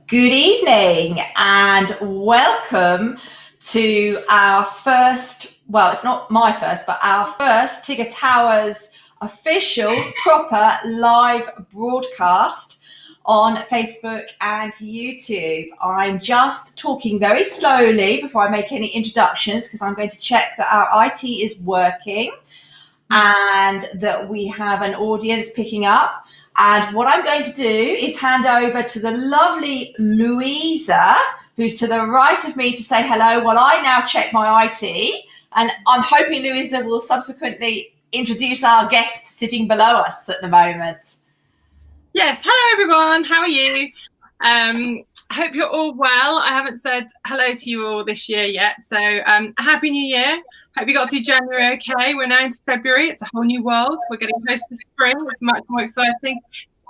Good evening and welcome to our first, well, it's not my first, but our first Tigga Towers official proper live broadcast on Facebook and YouTube. I'm just talking very slowly before I make any introductions because I'm going to check that our IT is working and that we have an audience picking up. And what I'm going to do is hand over to the lovely Louisa, who's to the right of me, to say hello while I now check my IT. And I'm hoping Louisa will subsequently introduce our guest sitting below us at the moment. Yes, hello everyone, how are you? I hope you're all well. I haven't said hello to you all this year yet, so Happy New Year. Hope you got through January okay. We're now into February. It's a whole new world. We're getting close to spring. It's much more exciting.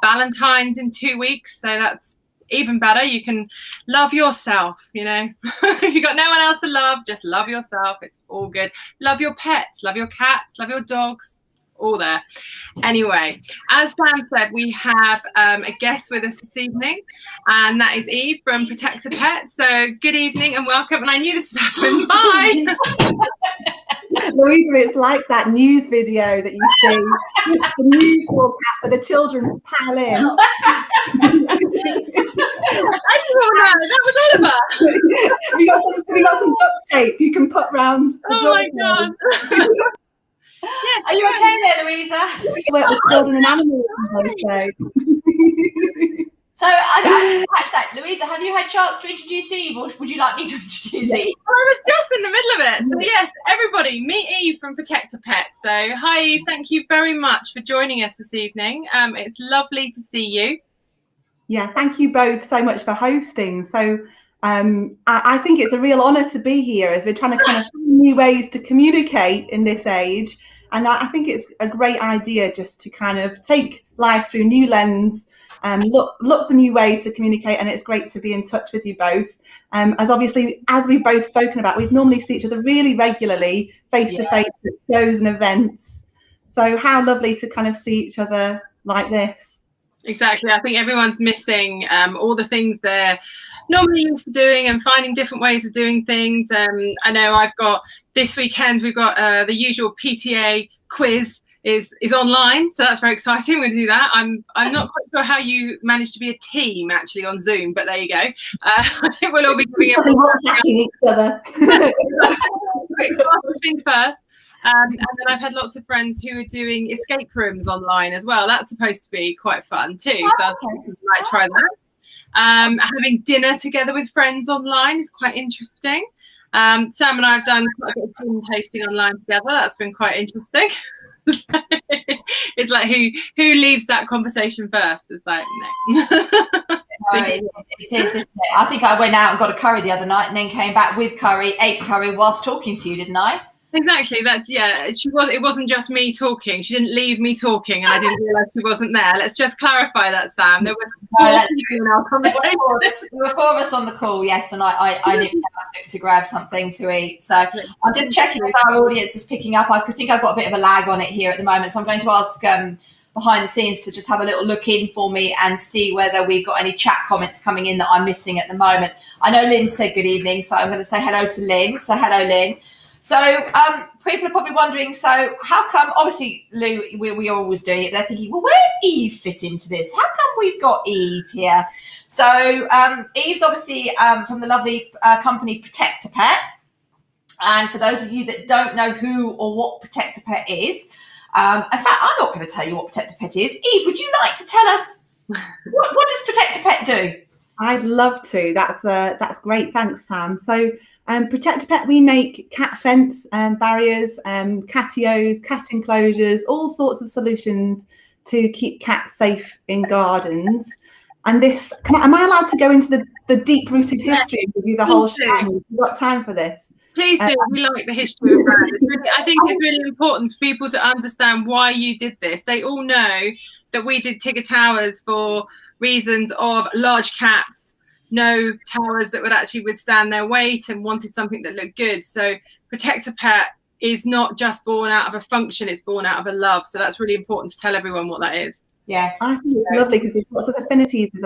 Valentine's in 2 weeks, so that's even better. You can love yourself, you know. If you've got no one else to love, just love yourself. It's all good. Love your pets, love your cats, love your dogs. All there. Anyway, as Sam said, we have a guest with us this evening, and that is Eve from ProtectaPet. So good evening and welcome. And I knew this would happen. Bye. Louisa, it's like that news video that you see, the news broadcast where the children pile in. As you all know, that was Oliver. we got some duct tape you can put round the Oh my God. Yeah, are you okay there, Louisa? We work with children and animals, so. So I didn't catch that. Louisa, have you had a chance to introduce Eve, or would you like me to introduce Eve? Well, I was just in the middle of it. So yes, everybody, meet Eve from ProtectaPet. So hi Eve, thank you very much for joining us this evening. It's lovely to see you. Yeah, thank you both so much for hosting. So I think it's a real honour to be here as we're trying to kind of find new ways to communicate in this age. And I think it's a great idea just to kind of take life through a new lens, look for new ways to communicate. And it's great to be in touch with you both. As obviously, as we've both spoken about, we'd normally see each other really regularly, face to face at shows and events. So how lovely to kind of see each other like this. Exactly. I think everyone's missing all the things they're normally used to doing and finding different ways of doing things. I know I've got this weekend, we've got the usual PTA quiz is online. So that's very exciting. We're going to do that. I'm not quite sure how you managed to be a team actually on Zoom, but there you go. I think we'll all be doing each other. First. And then I've had lots of friends who are doing escape rooms online as well. That's supposed to be quite fun too. So I might try that. Having dinner together with friends online is quite interesting. Sam and I have done quite a bit of gin tasting online together. That's been quite interesting. It's like who leaves that conversation first? It's like no. It is, isn't it? I think I went out and got a curry the other night and then came back with curry, ate curry whilst talking to you, didn't I? Exactly. That it wasn't just me talking. She didn't leave me talking, and I didn't realise she wasn't there. Let's just clarify that, Sam. There were that's true. In our conversation. There were four of us on the call, yes, and I nipped out to grab something to eat. So I'm just checking as our audience is picking up. I think I've got a bit of a lag on it here at the moment, so I'm going to ask behind the scenes to just have a little look in for me and see whether we've got any chat comments coming in that I'm missing at the moment. I know Lynn said good evening, so I'm going to say hello to Lynn. So hello, Lynn. So people are probably wondering, so how come, obviously, Lou, we're always doing it. They're thinking, well, where's Eve fit into this? How come we've got Eve here? So Eve's obviously from the lovely company ProtectaPet. And for those of you that don't know who or what ProtectaPet is, in fact, I'm not going to tell you what ProtectaPet is. Eve, would you like to tell us, what does ProtectaPet do? I'd love to. That's great. Thanks, Sam. So ProtectaPet, we make cat fence barriers, catios, cat enclosures, all sorts of solutions to keep cats safe in gardens. And this, am I allowed to go into the deep-rooted history and give you the whole show? We've got time for this. Please do. We like the history of brands. I think it's really important for people to understand why you did this. They all know that we did Tigga Towers for reasons of large cats, no towers that would actually withstand their weight, and wanted something that looked good. So ProtectaPet is not just born out of a function, it's born out of a love. So that's really important to tell everyone what that is. Yeah, I think it's lovely because there's lots of affinities with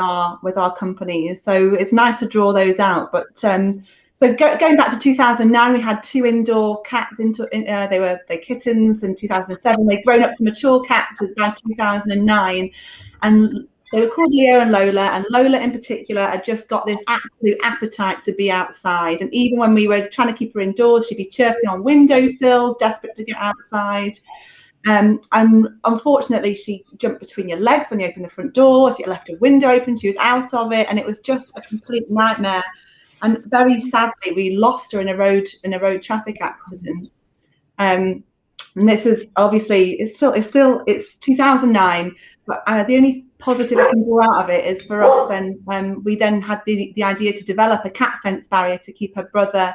our companies, so it's nice to draw those out. But so going back to 2009, we had 2 indoor cats. They're kittens in 2007. They've grown up to mature cats by 2009, and they were called Leo and Lola. And Lola in particular had just got this absolute appetite to be outside. And even when we were trying to keep her indoors, she'd be chirping on windowsills, desperate to get outside. And unfortunately, she jumped between your legs when you opened the front door. If you left a window open, she was out of it, and it was just a complete nightmare. And very sadly, we lost her in a road traffic accident. And this is obviously it's 2009, but the only positive I can draw out of it is for us. Then we then had the idea to develop a cat fence barrier to keep her brother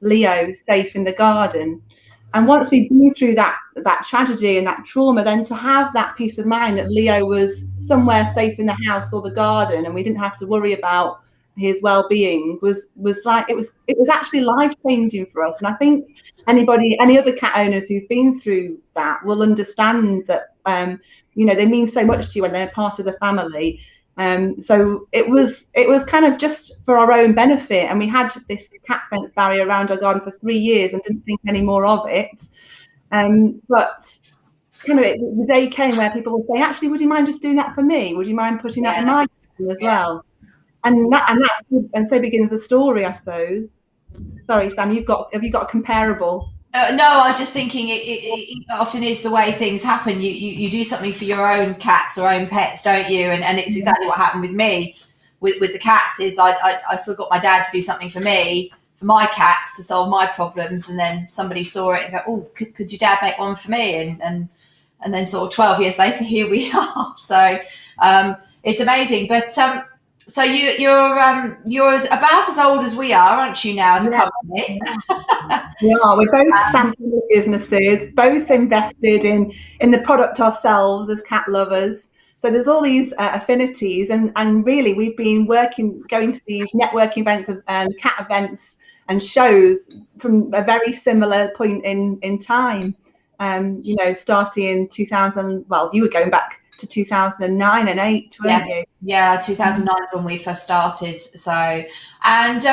Leo safe in the garden. And once we'd been through that tragedy and that trauma, then to have that peace of mind that Leo was somewhere safe in the house or the garden, and we didn't have to worry about his well-being was like it was actually life-changing for us. And I think any other cat owners who've been through that will understand that they mean so much to you when they're part of the family. So it was kind of just for our own benefit, and we had this cat fence barrier around our garden for 3 years and didn't think any more of it. But kind of the day came where people would say, actually, would you mind just doing that for me? Would you mind putting that in my garden as well? And so begins the story, I suppose. Sorry, Sam, have you got a comparable? No, I was just thinking it often is the way things happen. You do something for your own cats or own pets, don't you? And it's exactly what happened with me with the cats. Is I sort of got my dad to do something for me, for my cats, to solve my problems, and then somebody saw it and go, oh, could your dad make one for me? And then sort of 12 years later, here we are. So it's amazing. But so you're about as old as we are, aren't you, now, as a company? Yeah, we're both family businesses, both invested in the product ourselves as cat lovers. So there's all these affinities, and really we've been going to these networking events and cat events and shows from a very similar point in time. Starting in 2000. Well, you were going back to 2009 and 8, weren't you? Yeah, 2009 is when we first started. So, and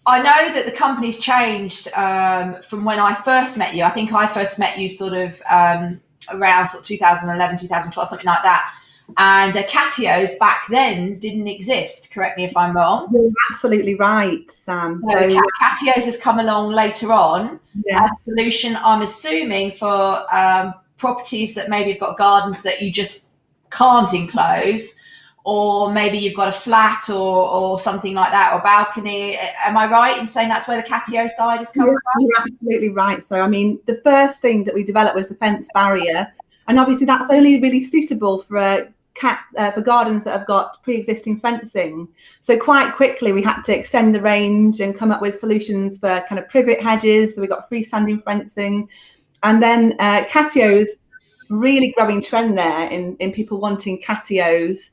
I know that the company's changed from when I first met you. I think I first met you sort of around sort of 2011, 2012, something like that. And Catio's back then didn't exist. Correct me if I'm wrong. You're absolutely right, Sam. So Catio's has come along later on as a solution, I'm assuming, for properties that maybe have got gardens that you just can't enclose, or maybe you've got a flat or something like that, or balcony. Am I right in saying that's where the Catio side has come from? You're absolutely right. So, I mean, the first thing that we developed was the fence barrier, and obviously that's only really suitable for for gardens that have got pre-existing fencing. So quite quickly we had to extend the range and come up with solutions for kind of privet hedges. So we got freestanding fencing, and then Catio's really growing trend there in people wanting Catios,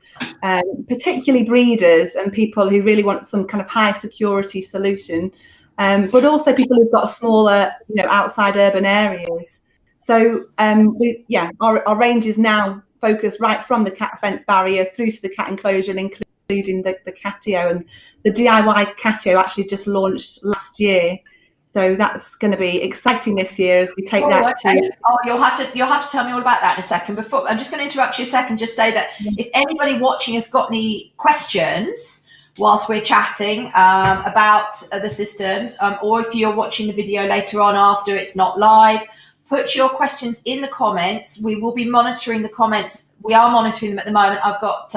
particularly breeders and people who really want some kind of high security solution, but also people who've got smaller, outside urban areas. So our range is now focused right from the cat fence barrier through to the cat enclosure, and including the Catio. And the DIY Catio actually just launched last year. So that's going to be exciting this year as we take that to. Oh, you'll have to tell me all about that in a second. Before, I'm just going to interrupt you a second. Just say that if anybody watching has got any questions whilst we're chatting about the systems, or if you're watching the video later on after it's not live, put your questions in the comments. We will be monitoring the comments. We are monitoring them at the moment. I've got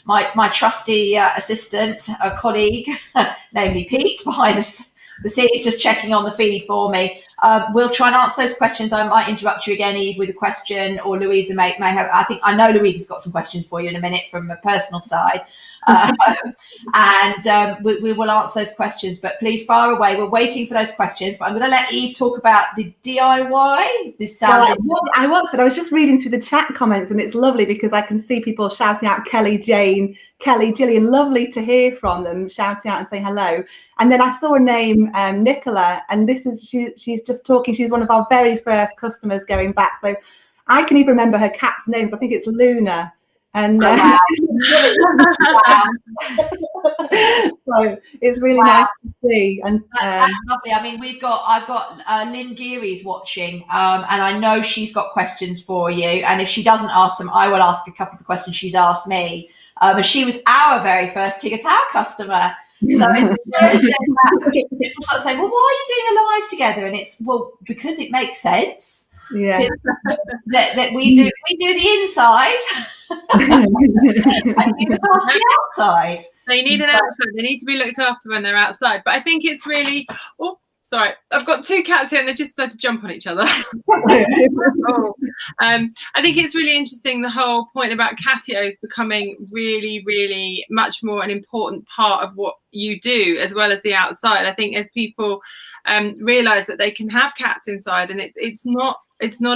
my trusty assistant, a colleague, namely Pete, behind the scenes, just checking on the feed for me. We'll try and answer those questions. I might interrupt you again, Eve, with a question, or Louisa may have. I know Louisa's got some questions for you in a minute from a personal side. And we will answer those questions, but please fire away. We're waiting for those questions, but I'm going to let Eve talk about the DIY. This sounds. I was, but I was just reading through the chat comments, and it's lovely because I can see people shouting out Kelly, Jane, Kelly, Gillian. Lovely to hear from them, shouting out and saying hello. And then I saw a name, Nicola, and she's just talking. She's one of our very first customers going back, so I can even remember her cat's names. I think it's Luna. And wow. so it's really nice to see. And that's lovely. I mean, I've got Lynn Geary's watching, and I know she's got questions for you. And if she doesn't ask them, I will ask a couple of the questions she's asked me. But she was our very first Tigga Tower customer. So people start saying, well, why are you doing a live together? And it's, well, because it makes sense. Yeah. That we do the inside and you look after the outside. They need an outside. They need to be looked after when they're outside. But I think it's really, oh, sorry, I've got two cats here and they just started to jump on each other. I think it's really interesting, the whole point about Catios becoming really, really much more an important part of what you do, as well as the outside. I think as people realise that they can have cats inside, and it's not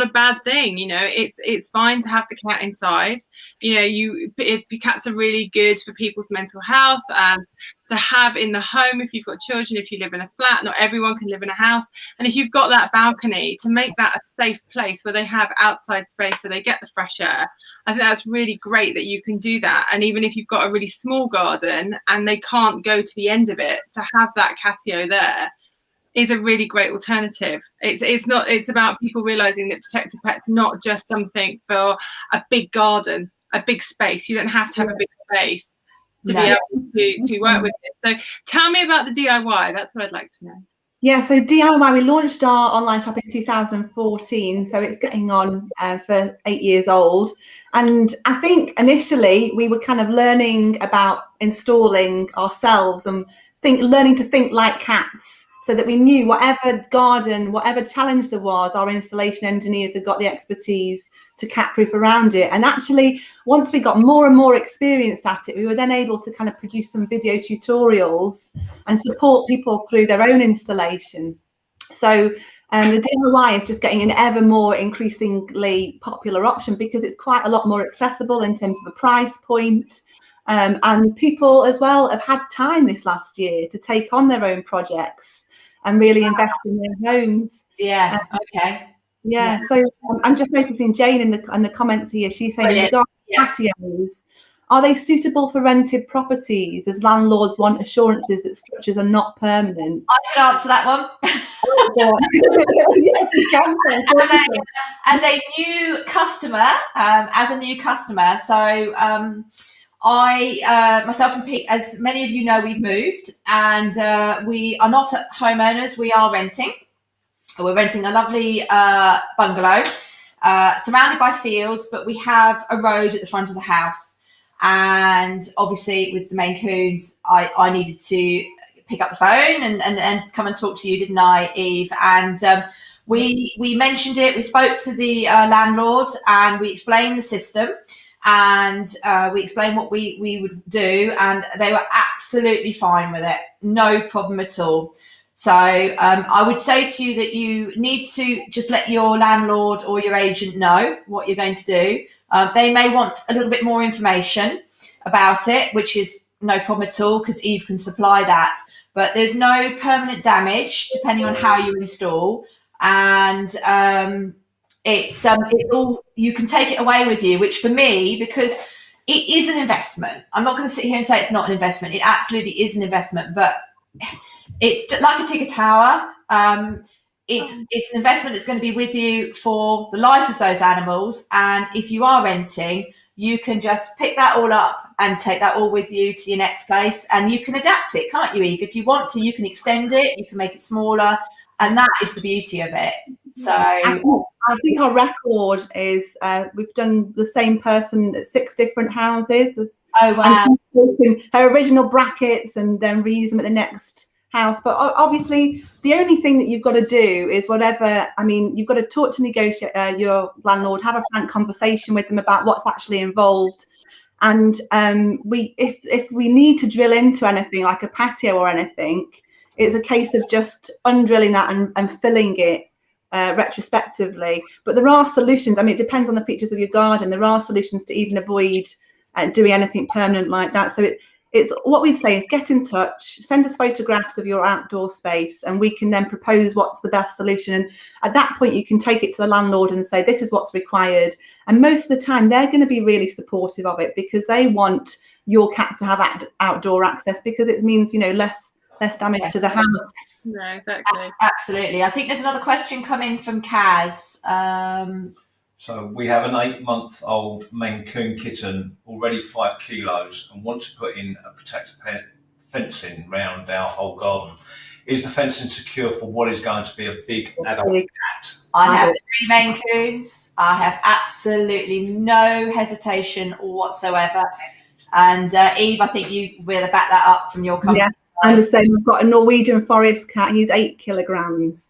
a bad thing, you know. It's fine to have the cat inside. You know, cats are really good for people's mental health, and to have in the home if you've got children, if you live in a flat. Not everyone can live in a house, and if you've got that balcony, to make that a safe place where they have outside space so they get the fresh air. I think that's really great that you can do that. And even if you've got a really small garden and they can't go to the end of it, to have that catio there is a really great alternative. It's about people realizing that ProtectaPet's not just something for a big garden, a big space. You don't have to have a big space to be able to work with it. So tell me about the DIY. That's what I'd like to know. Yeah, so DIY, we launched our online shop in 2014, so it's getting on for 8 years old. And I think initially we were kind of learning about installing ourselves and learning to think like cats, so that we knew whatever garden, whatever challenge there was, our installation engineers had got the expertise to cat-proof around it. And actually, once we got more and more experienced at it, we were then able to kind of produce some video tutorials and support people through their own installation. So the DIY is just getting an ever more increasingly popular option, because it's quite a lot more accessible in terms of a price point. And people as well have had time this last year to take on their own projects and really invest in their homes. Yeah, okay. Yeah, so I'm just noticing Jane in the comments here. She's saying, regarding patios, are they suitable for rented properties, as landlords want assurances that structures are not permanent? I can answer that one. Yes, you can. As a new customer, so I myself and Pete, as many of you know, we've moved, and we are not homeowners, we are renting. We're renting a lovely bungalow surrounded by fields, but we have a road at the front of the house. And obviously with the Maine Coons, I needed to pick up the phone and come and talk to you, didn't I, Eve? And we mentioned it, we spoke to the landlord, and we explained the system, and we explained what we would do, and they were absolutely fine with it. No problem at all. So I would say to you that you need to just let your landlord or your agent know what you're going to do. They may want a little bit more information about it, which is no problem at all, because Eve can supply that. But there's no permanent damage depending on how you install. And it's all, you can take it away with you, which for me, because it is an investment. I'm not going to sit here and say it's not an investment. It absolutely is an investment, but it's like a Tigga Tower. It's an investment that's going to be with you for the life of those animals. And if you are renting, you can just pick that all up and take that all with you to your next place. And you can adapt it, can't you, Eve? If you want to, you can extend it, you can make it smaller. And that is the beauty of it. So I think our record is we've done the same person at 6 different houses. Oh, wow. And she's taken her original brackets and then reuse them at the next house. But obviously the only thing that you've got to do is whatever, I mean, you've got to talk to negotiate your landlord, have a frank conversation with them about what's actually involved. And if we need to drill into anything like a patio or anything, it's a case of just undrilling that and filling it retrospectively. But there are solutions. I mean, it depends on the features of your garden. There are solutions to even avoid doing anything permanent like that. So it's what we say is get in touch, send us photographs of your outdoor space, and we can then propose what's the best solution. And at that point, you can take it to the landlord and say, this is what's required. And most of the time, they're going to be really supportive of it because they want your cats to have outdoor access, because it means, less damage to the house. No, exactly. Absolutely. I think there's another question coming from Kaz. So we have an 8-month-old Maine Coon kitten, already 5 kilos, and want to put in a ProtectaPet fencing round our whole garden. Is the fencing secure for what is going to be a big adult cat? I have 3 Maine Coons. I have absolutely no hesitation whatsoever. And Eve, I think you will back that up from your company. Yeah, I'm the same. I've got a Norwegian forest cat. He's 8 kilograms.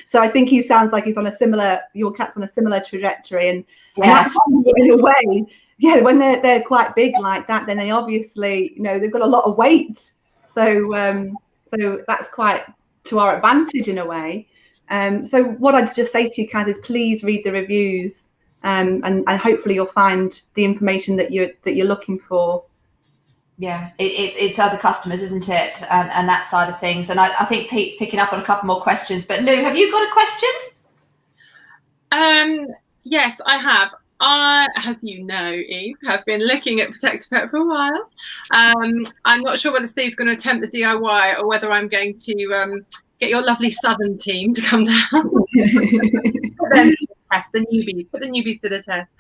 So I think he sounds like he's on a similar, your cat's on a similar trajectory. And actually, in a way, yeah, when they're quite big like that, then they obviously, they've got a lot of weight. So so that's quite to our advantage in a way. So what I'd just say to you, Kaz, is please read the reviews, and hopefully you'll find the information that you're looking for. Yeah, it's other customers, isn't it? And that side of things. And I think Pete's picking up on a couple more questions. But Lou, have you got a question? Yes, I have. I, as you know, Eve, have been looking at ProtectaPet for a while. I'm not sure whether Steve's going to attempt the DIY or whether I'm going to get your lovely Southern team to come down. Test the newbies, put the newbies to the test.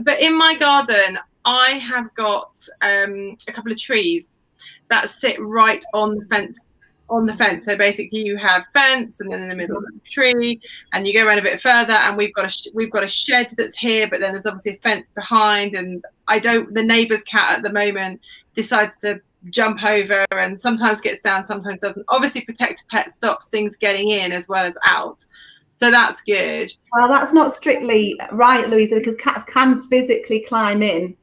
But in my garden, I have got a couple of trees that sit right on the fence. So basically, you have fence, and then in the middle of the tree, and you go around a bit further, and we've got a shed that's here, but then there's obviously a fence behind. And the neighbour's cat at the moment decides to jump over, and sometimes gets down, sometimes doesn't. Obviously, ProtectaPet stops things getting in as well as out. So that's good. Well, that's not strictly right, Louisa, because cats can physically climb in.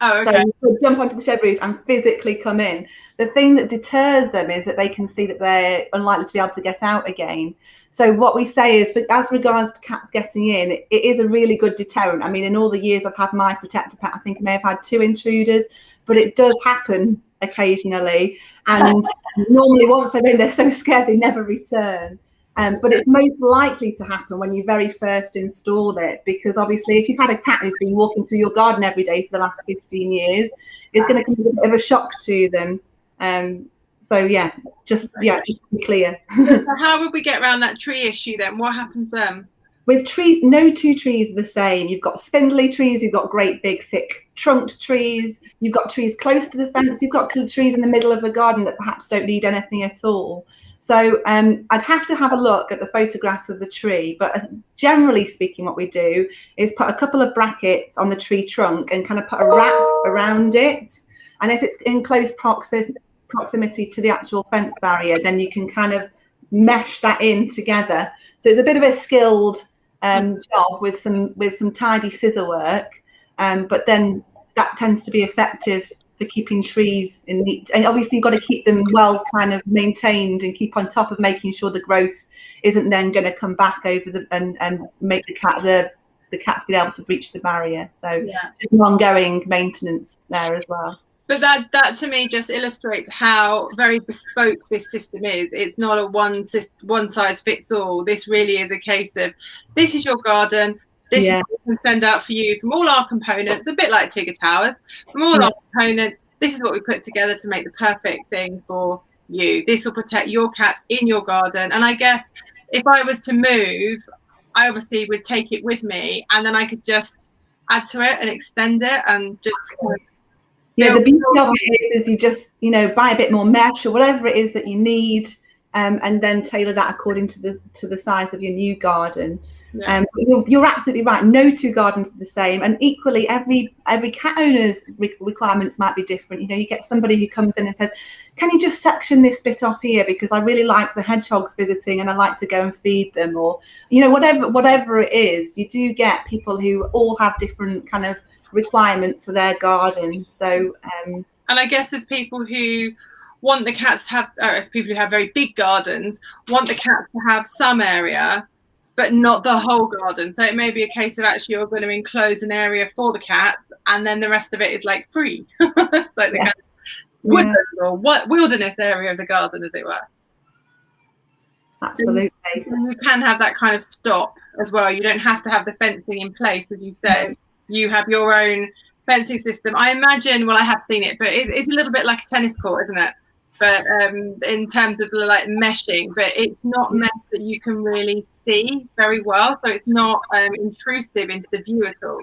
Oh, okay. So you could jump onto the shed roof and physically come in. The thing that deters them is that they can see that they're unlikely to be able to get out again. So what we say is, as regards to cats getting in, it is a really good deterrent. I mean, in all the years I've had my ProtectaPet, I think I may have had 2 intruders, but it does happen occasionally. And normally once they're in, they're so scared they never return. But it's most likely to happen when you very first install it, because obviously if you've had a cat who's been walking through your garden every day for the last 15 years, it's going to come as a bit of a shock to them. So just to be clear. So how would we get around that tree issue then? What happens then? With trees, no 2 trees are the same. You've got spindly trees, you've got great big thick trunked trees, you've got trees close to the fence, you've got trees in the middle of the garden that perhaps don't need anything at all. So I'd have to have a look at the photographs of the tree, but generally speaking, what we do is put a couple of brackets on the tree trunk and kind of put a wrap around it. And if it's in close proximity to the actual fence barrier, then you can kind of mesh that in together. So it's a bit of a skilled job with some tidy scissor work, but then that tends to be effective for keeping trees in neat. And obviously you've got to keep them well kind of maintained and keep on top of making sure the growth isn't then going to come back over and make the cats be able to breach the barrier. So there's an ongoing maintenance there as well. But that to me just illustrates how very bespoke this system is. It's not a one size fits all. This really is a case of, this is your garden. This is what we can send out for you from all our components, a bit like Tigga towers. From all our components, this is what we put together to make the perfect thing for you. This will protect your cats in your garden. And I guess if I was to move, I obviously would take it with me, and then I could just add to it and extend it and just the beauty of it is you just buy a bit more mesh or whatever it is that you need, and then tailor that according to the size of your new garden. You're absolutely right, no 2 gardens are the same, and equally every cat owner's requirements might be different. You get somebody who comes in and says, can you just section this bit off here because I really like the hedgehogs visiting and I like to go and feed them, or whatever it is. You do get people who all have different kind of requirements for their garden. So and I guess there's people who want the cats to have, as people who have very big gardens, want the cats to have some area, but not the whole garden. So it may be a case of actually you're going to enclose an area for the cats, and then the rest of it is like free. It's like the cats woodland or what wilderness area of the garden, as it were. Absolutely. You can have that kind of stop as well. You don't have to have the fencing in place, as you said. You have your own fencing system. I imagine, well, I have seen it, but it's a little bit like a tennis court, isn't it? But in terms of like meshing, but it's not mesh that you can really see very well, so it's not intrusive into the view at all.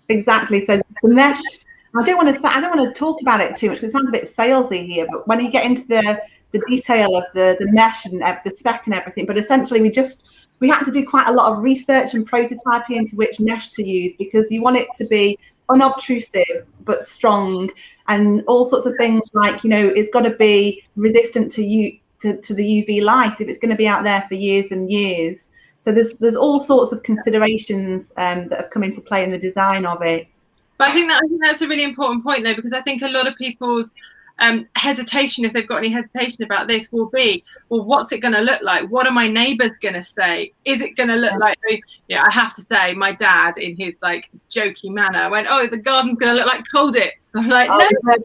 Exactly. So the mesh, I don't want to talk about it too much because it sounds a bit salesy here, but when you get into the detail of the mesh and the spec and everything, but essentially we had to do quite a lot of research and prototyping into which mesh to use, because you want it to be unobtrusive but strong, and all sorts of things like, you know, it's got to be resistant to the UV light if it's going to be out there for years and years. So there's all sorts of considerations that have come into play in the design of it. But I think that's a really important point, though, because I think a lot of people's hesitation, if they've got any hesitation about this, will be, well, what's it going to look like? What are my neighbours going to say? Is it going to look like? Yeah, I have to say, my dad, in his like jokey manner, went, "Oh, the garden's going to look like Colditz." I'm like,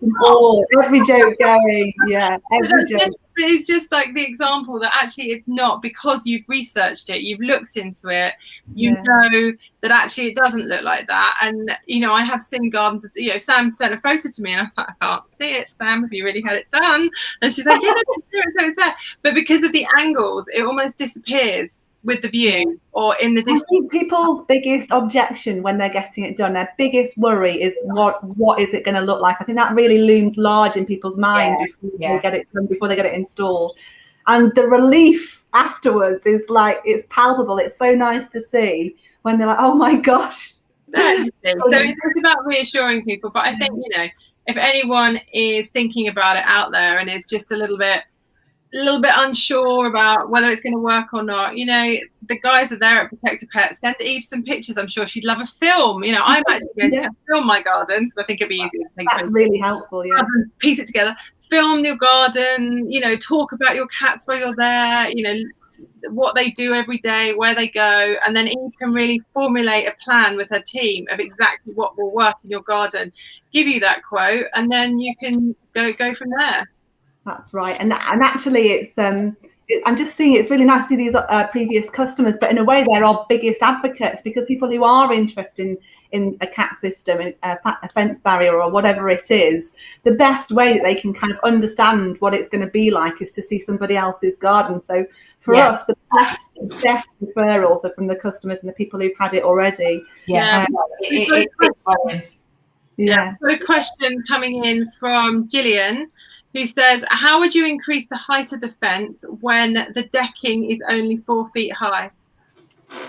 no, every joke going, yeah, every joke. But it's just like the example that actually it's not, because you've researched it, you've looked into it, you know that actually it doesn't look like that. And, you know, I have seen gardens, you know, Sam sent a photo to me and I was like, I can't see it, Sam, have you really had it done? And she's like, yeah, it's there. But because of the angles, it almost disappears with the view or in the distance. I think people's biggest objection when they're getting it done, their biggest worry is what is it going to look like? I think that really looms large in people's mind before they get it done, before they get it installed. And the relief afterwards is like, it's palpable. It's so nice to see when they're like, oh my gosh. So it's about reassuring people. But I think, you know, if anyone is thinking about it out there and is just a little bit unsure about whether it's going to work or not, you know, the guys are there at ProtectaPet. Send Eve some pictures. I'm sure she'd love a film. You know, I'm actually going to film my garden because I think it'd be easier. That's really helpful. Yeah, piece it together. Film your garden. You know, talk about your cats while you're there. You know, what they do every day, where they go, and then Eve can really formulate a plan with her team of exactly what will work in your garden. Give you that quote, and then you can go from there. That's right, and actually, it's I'm just seeing it's really nice to see these previous customers, but in a way, they're our biggest advocates, because people who are interested in a cat system, in a fence barrier or whatever it is, the best way that they can kind of understand what it's going to be like is to see somebody else's garden. So for us, the best referrals are from the customers and the people who've had it already. A question coming in from Gillian, who says, how would you increase the height of the fence when the decking is only 4 feet high?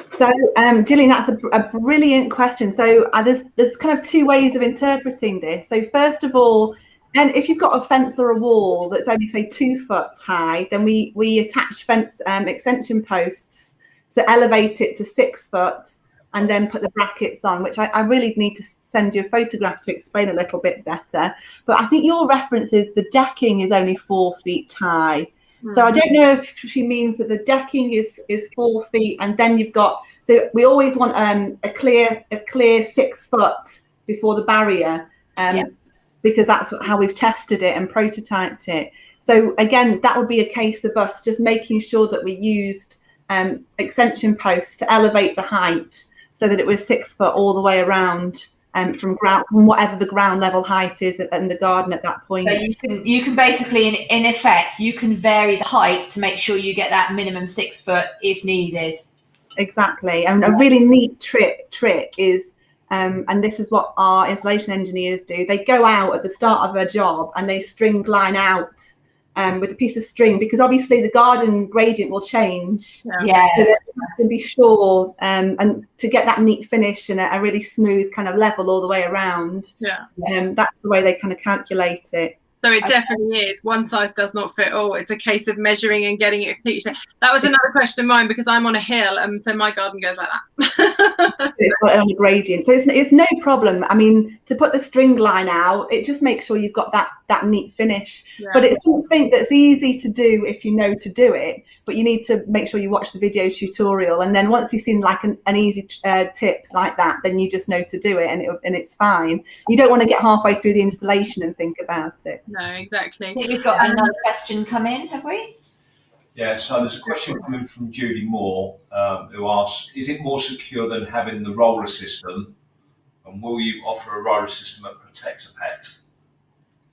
So, Gillian, that's a brilliant question. So there's kind of two ways of interpreting this. So first of all, and if you've got a fence or a wall that's only, say, 2 foot high, then we attach fence extension posts to elevate it to 6 foot and then put the brackets on, which I really need to send you a photograph to explain a little bit better. But I think your reference is the decking is only 4 feet high. So I don't know if she means that the decking is 4 feet, and then you've got, so we always want a clear 6 foot before the barrier, because that's how we've tested it and prototyped it. So again, that would be a case of us just making sure that we used extension posts to elevate the height so that it was 6 foot all the way around. From whatever the ground level height is in the garden at that point. So you can basically, in effect, you can vary the height to make sure you get that minimum 6 foot if needed. Exactly, and a really neat trick is, and this is what our installation engineers do. They go out at the start of a job and they string line out with a piece of string, because obviously the garden gradient will change. To be sure, and to get that neat finish and a really smooth kind of level all the way around. That's the way they kind of calculate it. So it definitely is. One size does not fit all. It's a case of measuring and getting it completely. That was another question of mine, because I'm on a hill, and so my garden goes like that. It's on a gradient, so it's no problem. I mean, to put the string line out, it just makes sure you've got that neat finish. But it's something that's easy to do if you know to do it. But you need to make sure you watch the video tutorial, and then once you've seen like an easy tip like that, then you just know to do it, and it's fine. You don't want to get halfway through the installation and think about it. No, exactly. I think we've got another question come in, have we? Yeah, so there's a question coming from Judy Moore, who asks, is it more secure than having the roller system? And will you offer a roller system at ProtectaPet?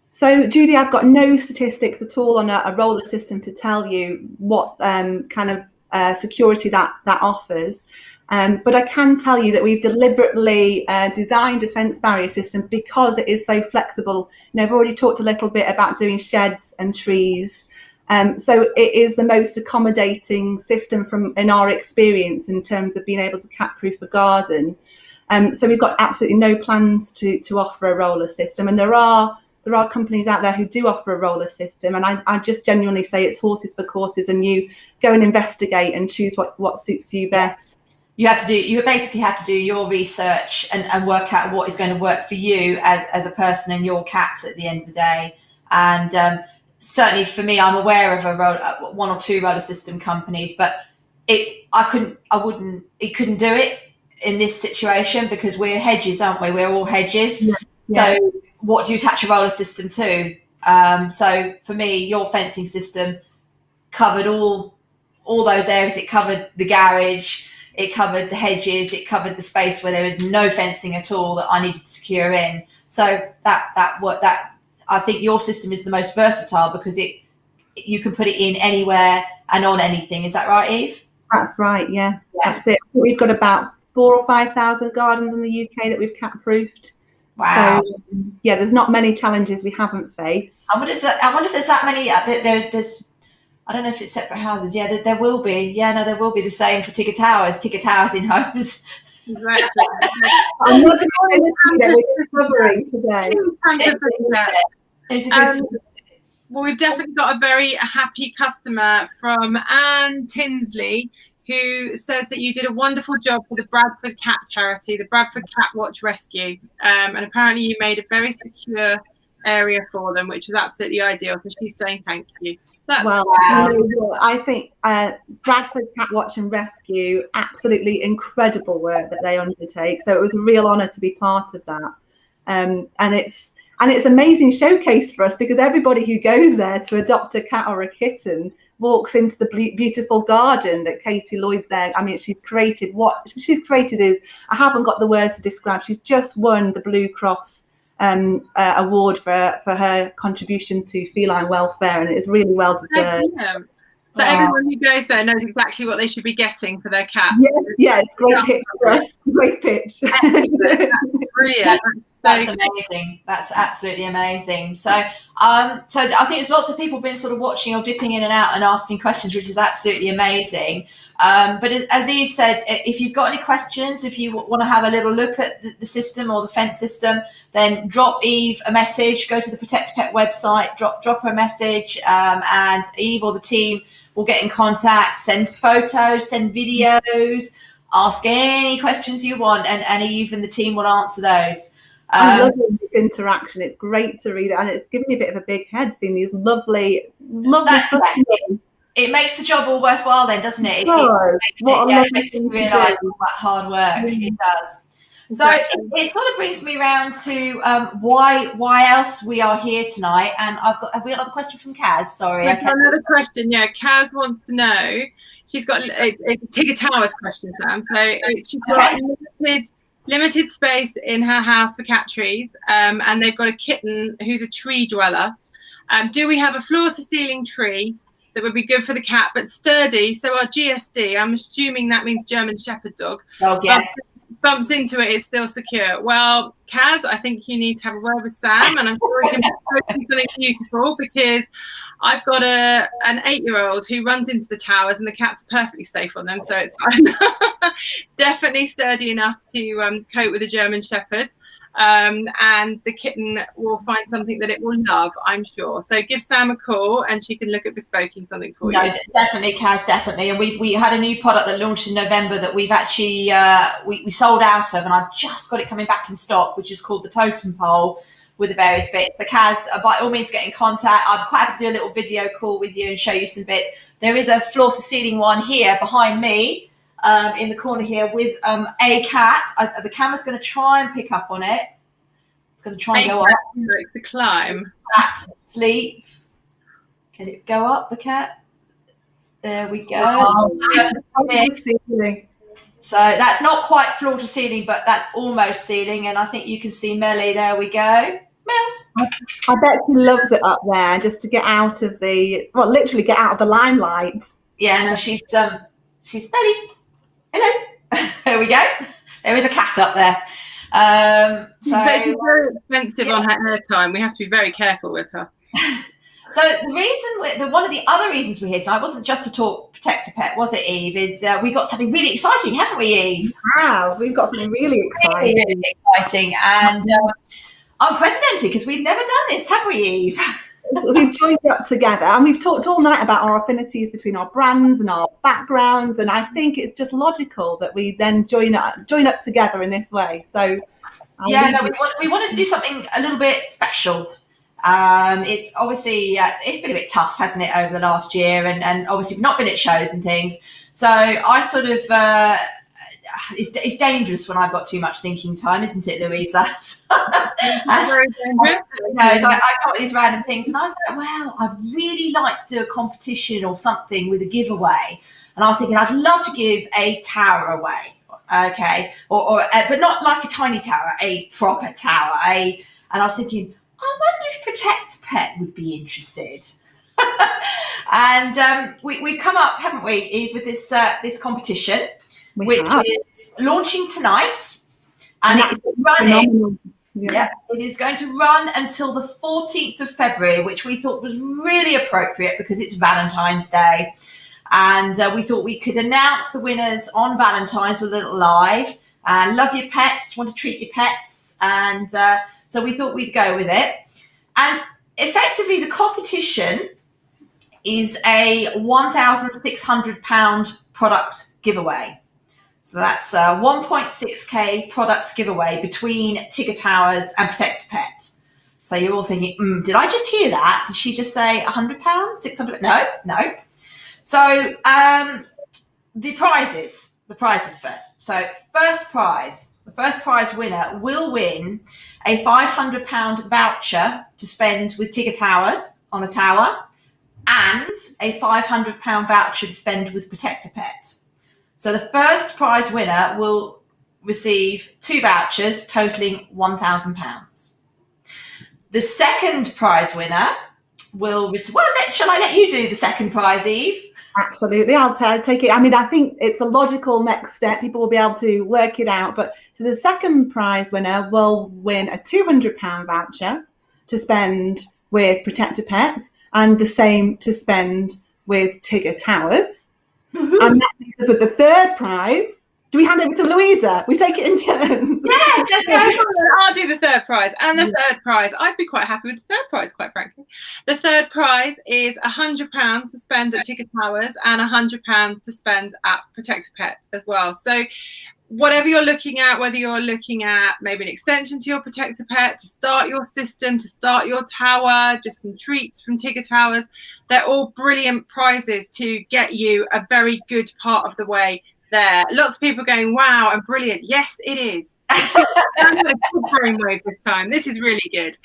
So, Judy, I've got no statistics at all on a roller system to tell you what kind of security that offers. But I can tell you that we've deliberately designed a fence barrier system because it is so flexible. I've already talked a little bit about doing sheds and trees. So it is the most accommodating system in our experience in terms of being able to cat-proof a garden. So we've got absolutely no plans to offer a roller system, and there are companies out there who do offer a roller system, and I just genuinely say it's horses for courses, and you go and investigate and choose what suits you best. You basically have to do your research and work out what is going to work for you as a person and your cats at the end of the day. And certainly for me, I'm aware of one or two roller system companies, but it couldn't do it in this situation because we're hedges, aren't we? We're all hedges. Yeah. So what do you attach a roller system to? So for me, your fencing system covered all those areas. It covered the garage, it covered the hedges, it covered the space where there was no fencing at all that I needed to secure in. So that I think your system is the most versatile because you can put it in anywhere and on anything. Is that right, Eve? That's right. Yeah. That's it. We've got about 4,000 or 5,000 gardens in the UK that we've cat-proofed. Wow. So, yeah, there's not many challenges we haven't faced. I wonder if there's that many. There's I don't know if it's separate houses. Yeah, there will be. Yeah, no, there will be the same for Tigga Towers in homes. Exactly. I'm not we're covering today. Well, we've definitely got a very happy customer from Anne Tinsley, who says that you did a wonderful job for the Bradford Cat Charity, the Bradford Cat Watch Rescue. And apparently you made a very secure area for them, which was absolutely ideal. So she's saying thank you. I think Bradford Cat Watch and Rescue, absolutely incredible work that they undertake. So it was a real honour to be part of that. And it's an amazing showcase for us because everybody who goes there to adopt a cat or a kitten walks into the beautiful garden that Katie Lloyd's there. I mean, she's created is, I haven't got the words to describe. She's just won the Blue Cross award for her contribution to feline welfare, and it is really well deserved. So everyone who goes there knows exactly what they should be getting for their cat. Yes, great pitch for us. Great pitch. Brilliant. That's amazing. That's absolutely amazing. So I think there's lots of people been sort of watching or dipping in and out and asking questions, which is absolutely amazing. But as Eve said, if you've got any questions, if you want to have a little look at the system or the fence system, then drop Eve a message. Go to the ProtectaPet website, drop her a message, and Eve or the team will get in contact. Send photos, send videos, ask any questions you want, and Eve and the team will answer those. I love this interaction. It's great to read it, and it's given me a bit of a big head seeing these lovely it makes the job all worthwhile then, doesn't it? It makes you realise all that hard work. It does. So it sort of brings me around to why else we are here tonight. And have we got another question from Kaz? Sorry. Okay. Another question. Yeah, Kaz wants to know. She's got a Tigga Towers question, Sam. So she's got limited space in her house for cat trees, and they've got a kitten who's a tree dweller. Do we have a floor-to-ceiling tree that would be good for the cat, but sturdy? So our GSD, I'm assuming that means German Shepherd dog. Oh, yeah. Bumps into it, it's still secure. Well, Kaz, I think you need to have a word with Sam, and I'm sure he can be something beautiful, because I've got an 8-year-old who runs into the towers and the cat's perfectly safe on them, so it's fine. Definitely sturdy enough to cope with a German Shepherd. And the kitten will find something that it will love, I'm sure. So give Sam a call and she can look at bespoking something for you. No, definitely, Kaz, definitely. And we had a new product that launched in November that we've actually we sold out of, and I've just got it coming back in stock, which is called the totem pole with the various bits. So Kaz, by all means, get in contact. I'm quite happy to do a little video call with you and show you some bits. There is a floor to ceiling one here behind me. In the corner here with a cat. The camera's going to try and pick up on it. It's going to try and go up. Like the climb. Cat asleep. Can it go up, the cat? There we go. So that's not quite floor to ceiling, but that's almost ceiling. And I think you can see Melly. There we go. Mouse. I bet she loves it up there, just to get out of literally get out of the limelight. Yeah, no, she's Melly. Hello. There we go. There is a cat up there. So she's very expensive on her airtime. We have to be very careful with her. So the reason, one of the other reasons we're here tonight wasn't just to talk ProtectaPet, was it, Eve? Is we got something really exciting, haven't we, Eve? Wow, we've got something really exciting. Really exciting and unprecedented, because we've never done this, have we, Eve? We've joined up together and we've talked all night about our affinities between our brands and our backgrounds, and I think it's just logical that we then join up together in this way. So we wanted to do something a little bit special. It's obviously it's been a bit tough, hasn't it, over the last year, and obviously we've not been at shows and things. So I sort of it's dangerous when I've got too much thinking time, isn't it, Louise? Very dangerous. I come up with these random things, and I was like, wow, I'd really like to do a competition or something with a giveaway. And I was thinking, I'd love to give a tower away, okay, or but not like a tiny tower, a proper tower. And I was thinking, I wonder if ProtectaPet would be interested. And we've come up, haven't we, Eve, with this competition, which is launching tonight, and it's running. Yeah, it is going to run until the 14th of February, which we thought was really appropriate because it's Valentine's Day. And we thought we could announce the winners on Valentine's with a little live. Love your pets, want to treat your pets. And so we thought we'd go with it. And effectively, the competition is a £1,600 product giveaway. So that's a 1.6k product giveaway between Tigga Towers and ProtectaPet. So you're all thinking, did I just hear that? Did she just say £100, £600? No. So the prizes first. So the first prize winner will win a £500 voucher to spend with Tigga Towers on a tower, and a £500 voucher to spend with ProtectaPet. So the first prize winner will receive 2 vouchers totaling £1,000. The second prize winner will receive, shall I let you do the second prize, Eve? Absolutely, I'll take it. I mean, I think it's a logical next step. People will be able to work it out. But so the second prize winner will win a £200 voucher to spend with ProtectaPet, and the same to spend with Tigga Towers. Mm-hmm. And that leaves us with the third prize. Do we hand over to Louisa? We take it in turns. Yes, I'll do the third prize. And the third prize, I'd be quite happy with the third prize, quite frankly. The third prize is £100 to spend at Tigga Towers and £100 to spend at ProtectaPet as well. So whatever you're looking at, whether you're looking at maybe an extension to your ProtectaPet, to start your system, to start your tower, just some treats from Tigga Towers, they're all brilliant prizes to get you a very good part of the way there. Lots of people going, wow, and brilliant. Yes, it is. I'm in a good brainwave this time. This is really good.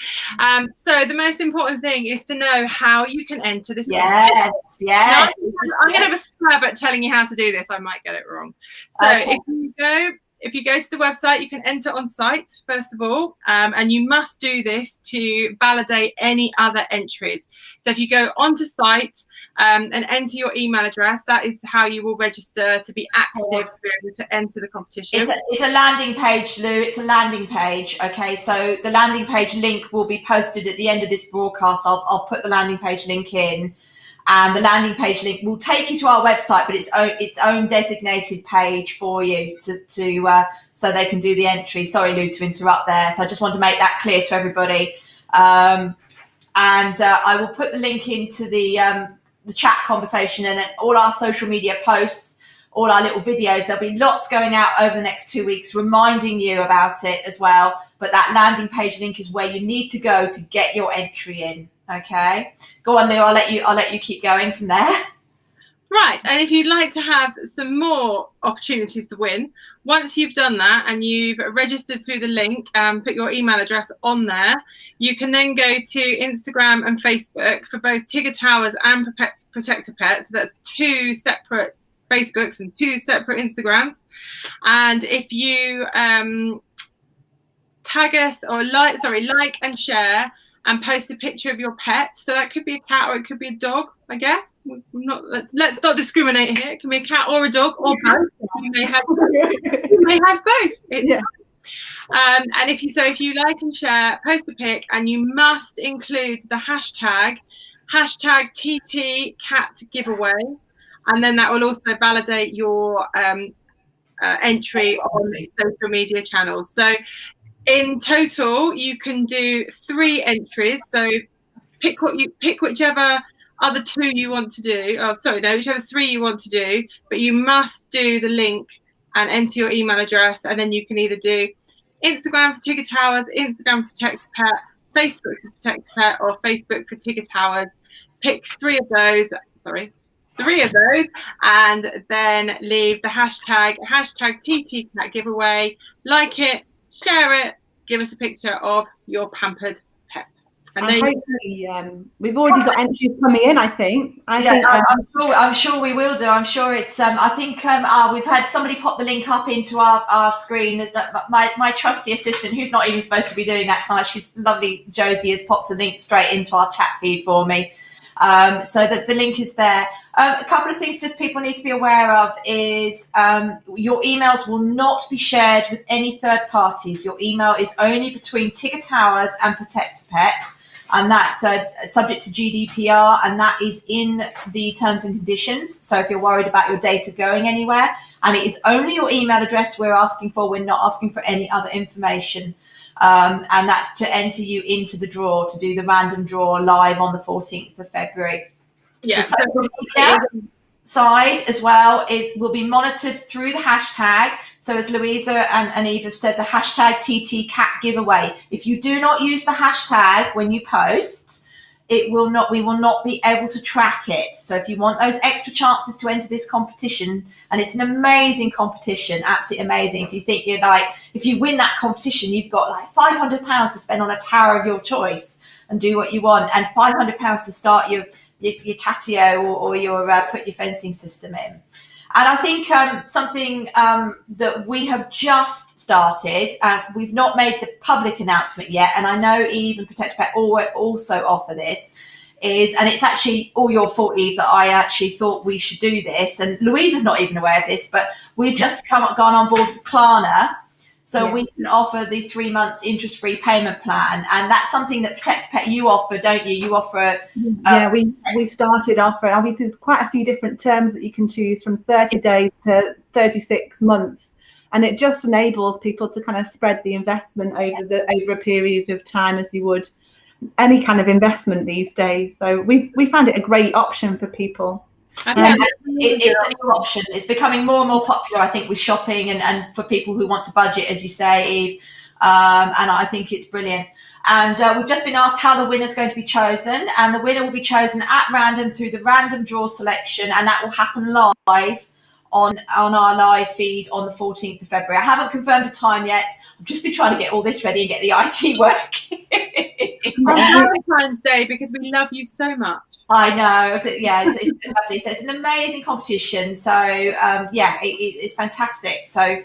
So the most important thing is to know how you can enter this. Yes. Now, I'm going to have a stab at telling you how to do this. I might get it wrong. So if you go to the website, you can enter on site, first of all, and you must do this to validate any other entries. So if you go onto site and enter your email address, that is how you will register to be active, to be able to enter the competition. It's a landing page, Lou. It's a landing page. Okay, so the landing page link will be posted at the end of this broadcast. I'll put the landing page link in. And the landing page link will take you to our website, but its own designated page for you to so they can do the entry. Sorry, Lou, to interrupt there. So I just want to make that clear to everybody. And I will put the link into the chat conversation, and then all our social media posts, all our little videos. There'll be lots going out over the next 2 weeks, reminding you about it as well. But that landing page link is where you need to go to get your entry in. Okay, go on, Lou. I'll let you keep going from there. Right, and if you'd like to have some more opportunities to win, once you've done that and you've registered through the link and put your email address on there, you can then go to Instagram and Facebook for both Tigga Towers and ProtectaPet. So that's 2 separate Facebooks and 2 separate Instagrams. And if you tag us or like and share and post a picture of your pet, so that could be a cat or it could be a dog, I guess. Let's not discriminate here. It can be a cat or a dog or both. You may have both. And if you like and share, post a pic, and you must include the hashtag TTcatgiveaway, and then that will also validate your entry on social media channels. So in total, you can do 3 entries. So pick whichever other 2 you want to do. Whichever 3 you want to do. But you must do the link and enter your email address, and then you can either do Instagram for Tigga Towers, Instagram for ProtectaPet, Facebook for ProtectaPet, or Facebook for Tigga Towers. Pick 3 of those. And then leave the hashtag TTcatgiveaway. Like it, share it, give us a picture of your pampered pet. And hopefully, we've already got entries coming in, I think. I'm sure we will do. I'm sure it's, I think we've had somebody pop the link up into our screen. My trusty assistant, who's not even supposed to be doing that tonight, she's lovely, Josie, has popped a link straight into our chat feed for me. So that the link is there. A couple of things just people need to be aware of is your emails will not be shared with any third parties. Your email is only between Tigga Towers and ProtectaPet, and that's subject to GDPR, and that is in the terms and conditions. So if you're worried about your data going anywhere, and it is only your email address we're asking for, we're not asking for any other information. And that's to enter you into the draw, to do the random draw live on the 14th of February. Yeah. The social media side as well will be monitored through the hashtag. So as Louisa and Eve have said, the hashtag TTcatgiveaway. If you do not use the hashtag when you post, we will not be able to track it. So if you want those extra chances to enter this competition, and it's an amazing competition, absolutely amazing. If you think if you win that competition, you've got like £500 to spend on a tower of your choice and do what you want, and £500 to start your Catio or your put your fencing system in. And I think something that we have just started, and we've not made the public announcement yet, and I know Eve and ProtectaPet also offer this, and it's actually all your fault, Eve, that I actually thought we should do this, and Louisa's not even aware of this, but we've just gone on board with Klarna. So we can offer the 3 months interest-free payment plan, and that's something that ProtectaPet you offer, don't you? You offer. We started offering. Obviously, there's quite a few different terms that you can choose, from 30 days to 36 months, and it just enables people to kind of spread the investment over a period of time, as you would any kind of investment these days. So we found it a great option for people. It's a new option. It's becoming more and more popular, I think, with shopping and for people who want to budget, as you say, Eve. And I think it's brilliant. And we've just been asked how the winner is going to be chosen, and the winner will be chosen at random through the random draw selection, and that will happen live on our live feed on the 14th of February. I haven't confirmed a time yet. I've just been trying to get all this ready and get the IT working. On Valentine's Day, because we love you so much. I know. Yeah, it's lovely. So it's an amazing competition. So it's fantastic. So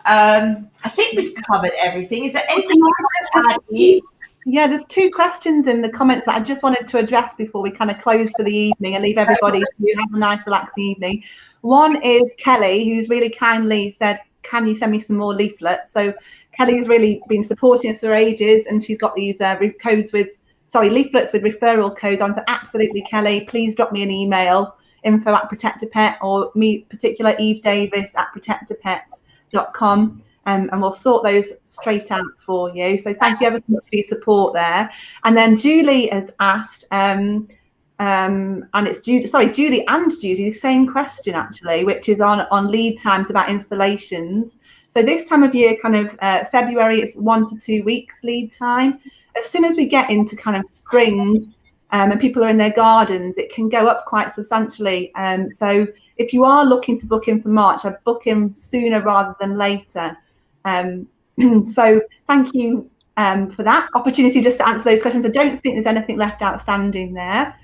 I think we've covered everything. Is there anything you want to add, Eve? Yeah, there's 2 questions in the comments that I just wanted to address before we kind of close for the evening and leave everybody to have a nice, relaxing evening. One is Kelly, who's really kindly said, can you send me some more leaflets? So Kelly's really been supporting us for ages, and she's got these leaflets with referral codes on. So absolutely, Kelly, please drop me an email, info@ProtectaPet, or me, particular Eve Davis @ProtectaPet.com. And we'll sort those straight out for you. So thank you ever so much for your support there. And then Julie has asked, and it's Julie and Judy, the same question actually, which is on lead times about installations. So this time of year, kind of February, it's 1 to 2 weeks lead time. As soon as we get into kind of spring, and people are in their gardens, it can go up quite substantially. So if you are looking to book in for March, I'd book in sooner rather than later. So thank you for that opportunity just to answer those questions. I don't think there's anything left outstanding there.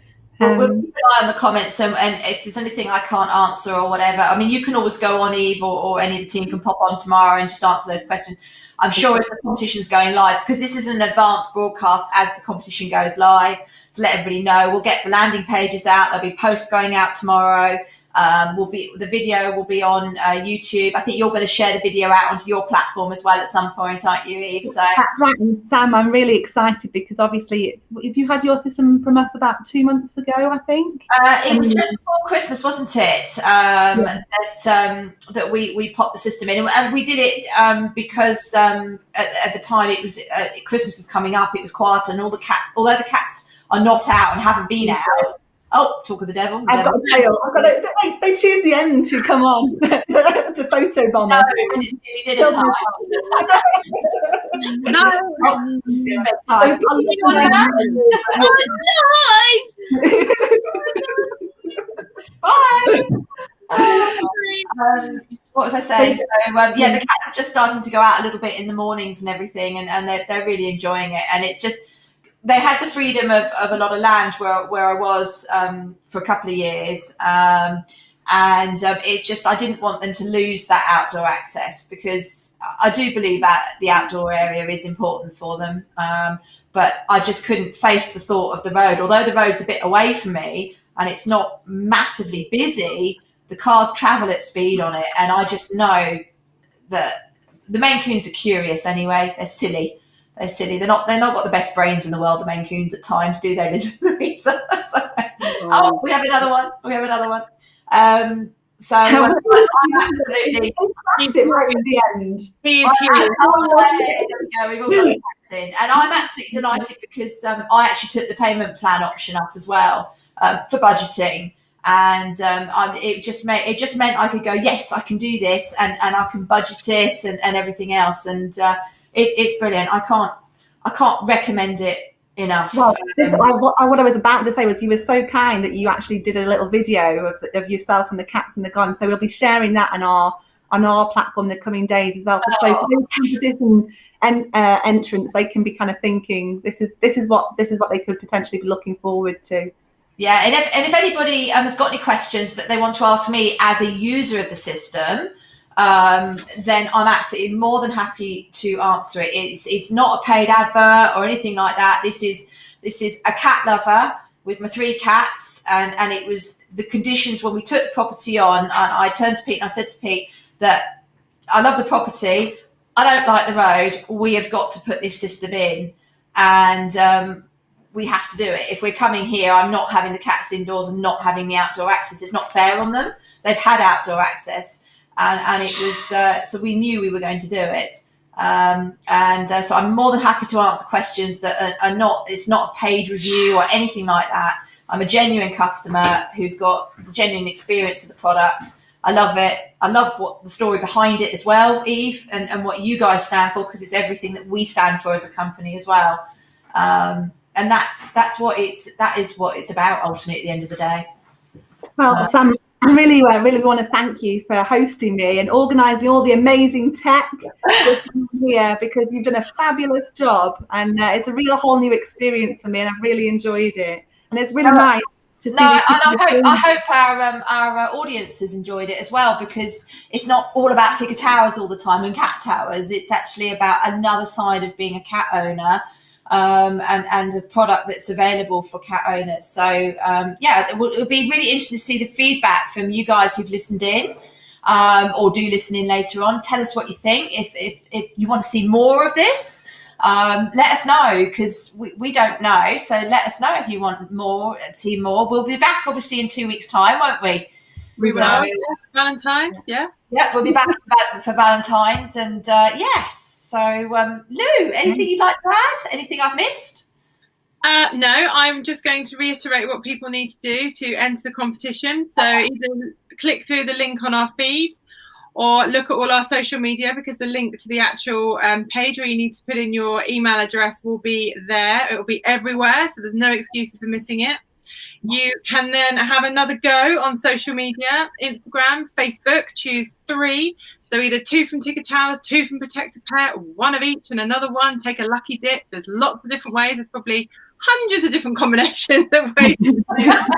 We'll keep an eye on the comments, and if there's anything I can't answer or whatever, I mean, you can always go on, Eve, or any of the team can pop on tomorrow and just answer those questions. I'm sure as the competition's going live, because this is an advanced broadcast as the competition goes live, to let everybody know. We'll get the landing pages out. There'll be posts going out tomorrow. The video will be on YouTube. I think you're going to share the video out onto your platform as well at some point, aren't you, Eve? So that's right. And Sam, I'm really excited because obviously if you had your system from us about 2 months ago, I think. It was just before Christmas, wasn't it? That we popped the system in, and we did it because at the time it was Christmas was coming up. It was quieter, and although the cats are not out and haven't been out. Oh, talk of the devil. I've got to tell. They choose the end to come on to photobomb us. No, it's nearly dinner time. Bye. What was I saying? So the cats are just starting to go out a little bit in the mornings and everything, and they're really enjoying it. And it's just, they had the freedom of a lot of land where I was for a couple of years. It's just, I didn't want them to lose that outdoor access, because I do believe that the outdoor area is important for them. But I just couldn't face the thought of the road. Although the road's a bit away from me and it's not massively busy, the cars travel at speed on it. And I just know that the Maine Coons are curious anyway. They're silly. They're not got the best brains in the world, the Maine Coons, at times, do they, literally? Oh, we have another one. I'm absolutely. He's right at the end. He is huge. We've all got the cats in, and I'm absolutely delighted because I actually took the payment plan option up as well for budgeting, and it just meant I could go, yes, I can do this, and I can budget it and everything else, and it's brilliant. I can't recommend it enough. Well, what I was about to say was you were so kind that you actually did a little video of yourself and the cats in the garden. So we'll be sharing that on our platform in the coming days as well. So for those competition entrants, they can be kind of thinking this is what they could potentially be looking forward to. Yeah, and if anybody has got any questions that they want to ask me as a user of the system, then I'm absolutely more than happy to answer it. It's not a paid advert or anything like that. This is a cat lover with my 3 cats, and it was the conditions when we took the property on. And I turned to Pete and I said to Pete that I love the property, I don't like the road, we have got to put this system in, and we have to do it. If we're coming here, I'm not having the cats indoors and not having the outdoor access. It's not fair on them. They've had outdoor access. And it was, so we knew we were going to do it. So I'm more than happy to answer questions that are not, it's not a paid review or anything like that. I'm a genuine customer who's got the genuine experience of the product. I love it. I love what the story behind it as well, Eve, and what you guys stand for, because it's everything that we stand for as a company as well. And that is what it's about ultimately at the end of the day. Well, so. Sam, I really want to thank you for hosting me and organising all the amazing tech here, because you've done a fabulous job, and it's a real whole new experience for me, and I've really enjoyed it. And it's really nice to I hope our audience has enjoyed it as well, because it's not all about Tigga towers all the time and cat towers. It's actually about another side of being a cat owner. And a product that's available for cat owners. So it would be really interesting to see the feedback from you guys who've listened in, or do listen in later on. Tell us what you think. If you want to see more of this, let us know, because we don't know. So let us know if you want more, see more. We'll be back obviously in 2 weeks' time, won't we? We will. Valentine's, yes. Yeah, we'll be back for Valentine's, and yes. So, Lou, anything you'd like to add? Anything I've missed? No, I'm just going to reiterate what people need to do to enter the competition. So either click through the link on our feed, or look at all our social media, because the link to the actual page where you need to put in your email address will be there. It will be everywhere, so there's no excuses for missing it. You can then have another go on social media, Instagram, Facebook, choose 3. So either 2 from Tigga Towers, 2 from ProtectaPet, 1 of each and another one, take a lucky dip. There's lots of different ways. There's probably hundreds of different combinations of ways to do that.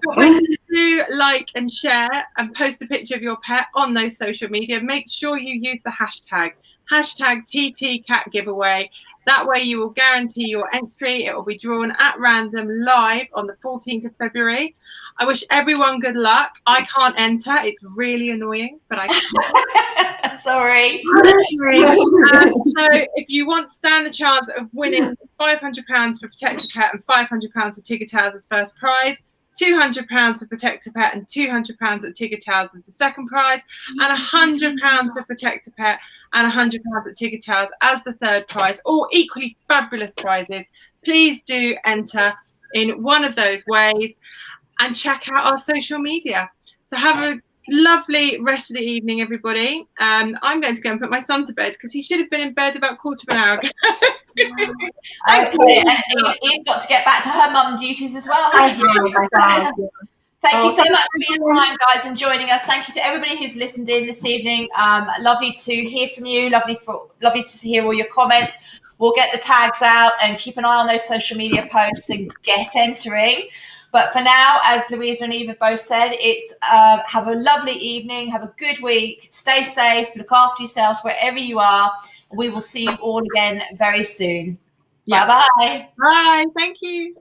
But when you do like and share and post a picture of your pet on those social media, make sure you use the hashtag TTcatgiveaway. That way you will guarantee your entry. It will be drawn at random live on the 14th of February. I wish everyone good luck. I can't enter. It's really annoying, but I can. Sorry. So if you want to stand the chance of winning £500 for ProtectaPet and £500 for Tigga Towers as first prize, £200 for ProtectaPet and £200 at Tigga Towers as the second prize, and £100 for ProtectaPet and £100 at Tigga Towers as the third prize, all equally fabulous prizes. Please do enter in one of those ways and check out our social media. So have a lovely rest of the evening, everybody. I'm going to go and put my son to bed because he should have been in bed about a quarter of an hour ago. Okay, and Eve's got to get back to her mum duties as well, haven't you? Thank you so much for your time, guys, and joining us. Thank you to everybody who's listened in this evening. Lovely to hear from you. Lovely to hear all your comments. We'll get the tags out and keep an eye on those social media posts and get entering. But for now, as Louisa and Eve have both said, it's have a lovely evening, have a good week, stay safe, look after yourselves wherever you are. We will see you all again very soon. Yeah. Bye-bye. Bye. Thank you.